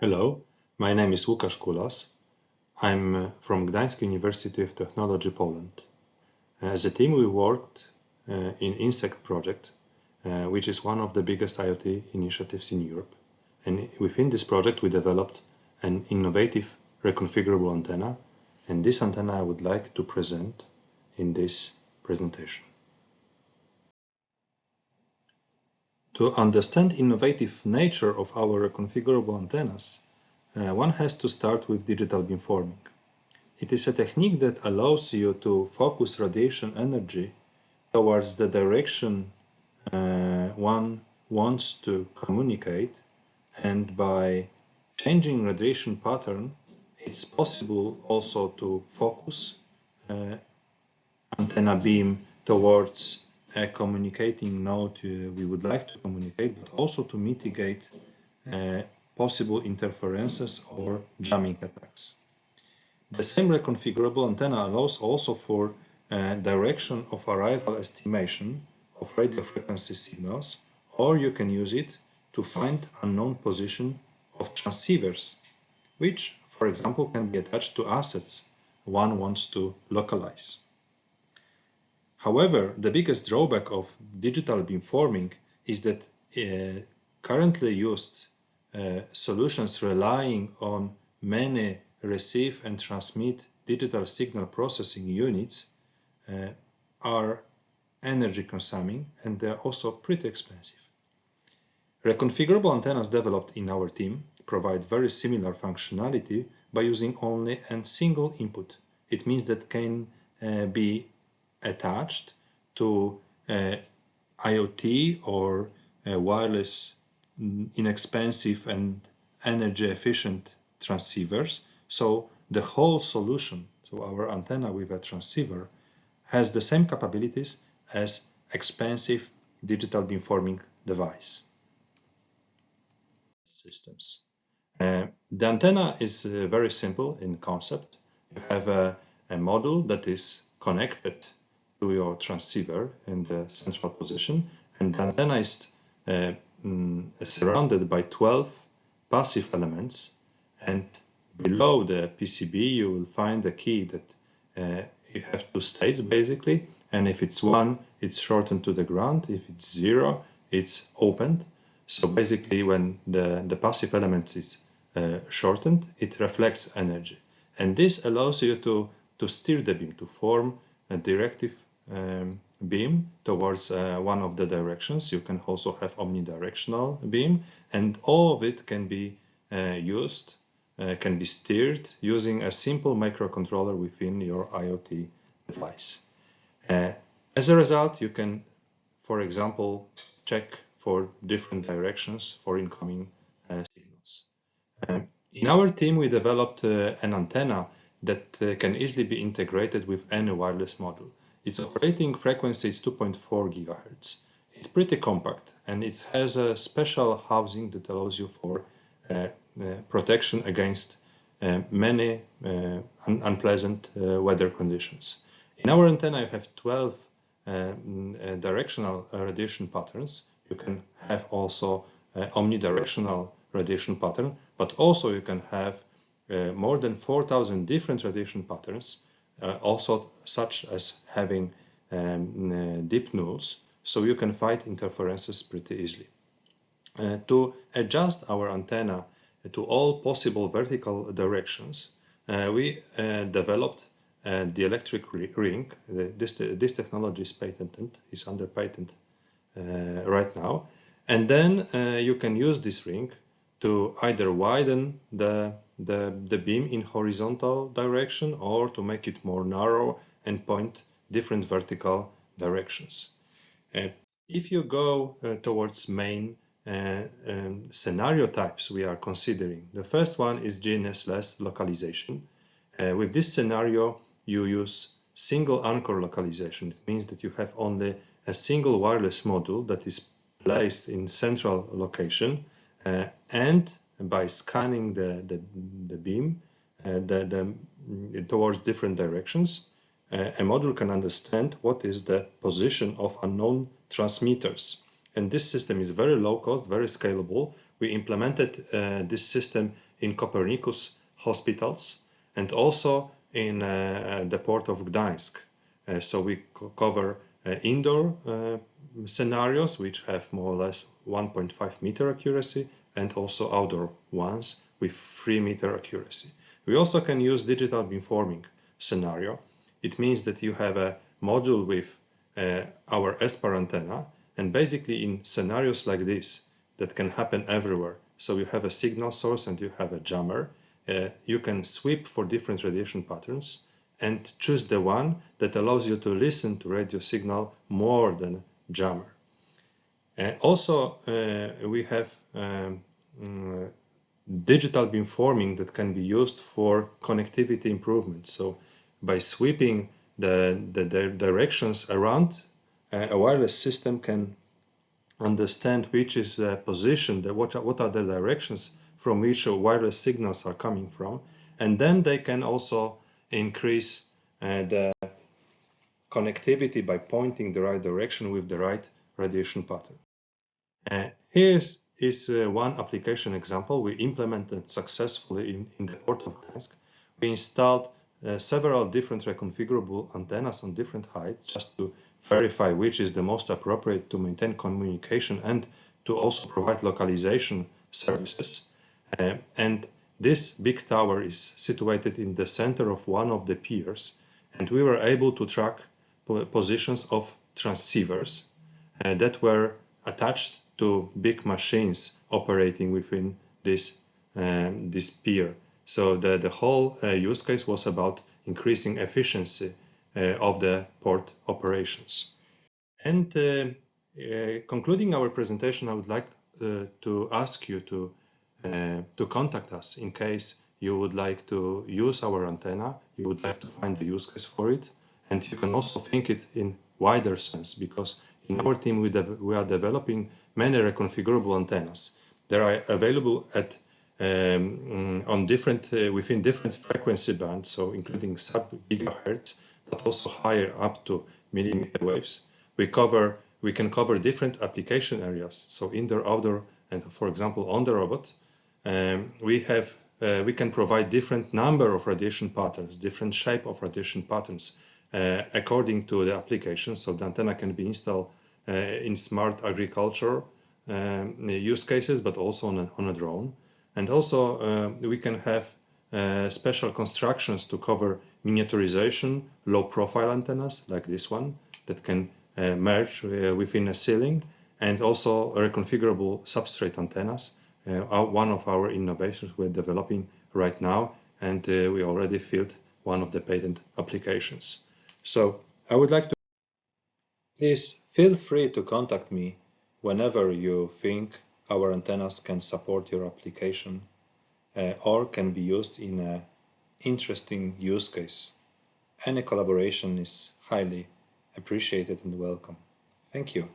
Hello, my name is Łukasz Kulas. I'm from Gdańsk University of Technology, Poland. As a team, we worked in InSect project, which is one of the biggest IoT initiatives in Europe. And within this project, we developed an innovative reconfigurable antenna. And this antenna I would like to present in this presentation. To understand innovative nature of our reconfigurable antennas, one has to start with digital beamforming. It is a technique that allows you to focus radiation energy towards the direction one wants to communicate, and by changing radiation pattern, it's possible also to focus antenna beam towards a communicating node we would like to communicate, but also to mitigate possible interferences or jamming attacks. The same reconfigurable antenna allows also for direction of arrival estimation of radio frequency signals, or you can use it to find unknown position of transceivers, which, for example, can be attached to assets one wants to localize. However, the biggest drawback of digital beamforming is that currently used solutions relying on many receive and transmit digital signal processing units are energy consuming, and they're also pretty expensive. Reconfigurable antennas developed in our team provide very similar functionality by using only a single input. It means that can be attached to IoT or wireless inexpensive and energy efficient transceivers. So the whole solution, so our antenna with a transceiver, has the same capabilities as expensive digital beamforming device systems. The antenna is very simple in concept. You have a module that is connected to your transceiver in the central position, and the antenna is surrounded by 12 passive elements, and below the PCB you will find a key that you have two states basically, and if it's 1 it's shortened to the ground, if it's 0 it's opened. So basically when the passive element is shortened, it reflects energy, and this allows you to steer the beam, to form a directive beam towards one of the directions. You can also have omnidirectional beam, and all of it can be used, can be steered using a simple microcontroller within your IoT device. As a result, you can, for example, check for different directions for incoming signals. In our team, we developed an antenna that can easily be integrated with any wireless module. Its operating frequency is 2.4 GHz. It's pretty compact, and it has a special housing that allows you for protection against many unpleasant weather conditions. In our antenna, you have 12 directional radiation patterns. You can have also omnidirectional radiation pattern, but also you can have more than 4,000 different radiation patterns, also such as having deep nulls, so you can fight interferences pretty easily. To adjust our antenna to all possible vertical directions, we developed the electric ring. This technology is patented, is under patent right now, and then you can use this ring to either widen the beam in horizontal direction or to make it more narrow and point different vertical directions. If you go towards main scenario types we are considering, the first one is GNSS localization. With this scenario, you use single anchor localization. It means that you have only a single wireless module that is placed in central location, and by scanning the beam towards different directions, a module can understand what is the position of unknown transmitters. And this system is very low cost, very scalable. We implemented this system in Copernicus hospitals and also in the port of Gdańsk. So we cover indoor scenarios which have more or less 1.5 meter accuracy, and also outdoor ones with 3 meter accuracy. We also can use digital beamforming scenario. It means that you have a module with our ESPAR antenna, and basically in scenarios like this that can happen everywhere, so you have a signal source and you have a jammer, you can sweep for different radiation patterns and choose the one that allows you to listen to radio signal more than jammer. Also, we have digital beamforming that can be used for connectivity improvement. So by sweeping the directions around, a wireless system can understand which is the position, what are the directions from which wireless signals are coming from, and then they can also increase the connectivity by pointing the right direction with the right radiation pattern. Here is one application example we implemented successfully in the port of Gdańsk. We installed several different reconfigurable antennas on different heights just to verify which is the most appropriate to maintain communication and to also provide localization services. And this big tower is situated in the center of one of the piers, and we were able to track positions of transceivers that were attached to big machines operating within this pier. So the whole use case was about increasing efficiency of the port operations. And concluding our presentation, I would like to ask you to contact us in case you would like to use our antenna, you would like to find the use case for it, and you can also think it in wider sense, because in our team we are developing many reconfigurable antennas. They are available at on different within different frequency bands, so including sub-gigahertz, but also higher up to millimeter waves. We can cover different application areas, so indoor, outdoor, and for example on the robot. We can provide different number of radiation patterns, different shape of radiation patterns according to the application. So the antenna can be installed in smart agriculture use cases, but also on a drone. And also we can have special constructions to cover miniaturization, low profile antennas like this one that can merge within a ceiling, and also reconfigurable substrate antennas. One of our innovations we're developing right now, and we already filled one of the patent applications. So I would like to please feel free to contact me whenever you think our antennas can support your application or can be used in an interesting use case. Any collaboration is highly appreciated and welcome. Thank you.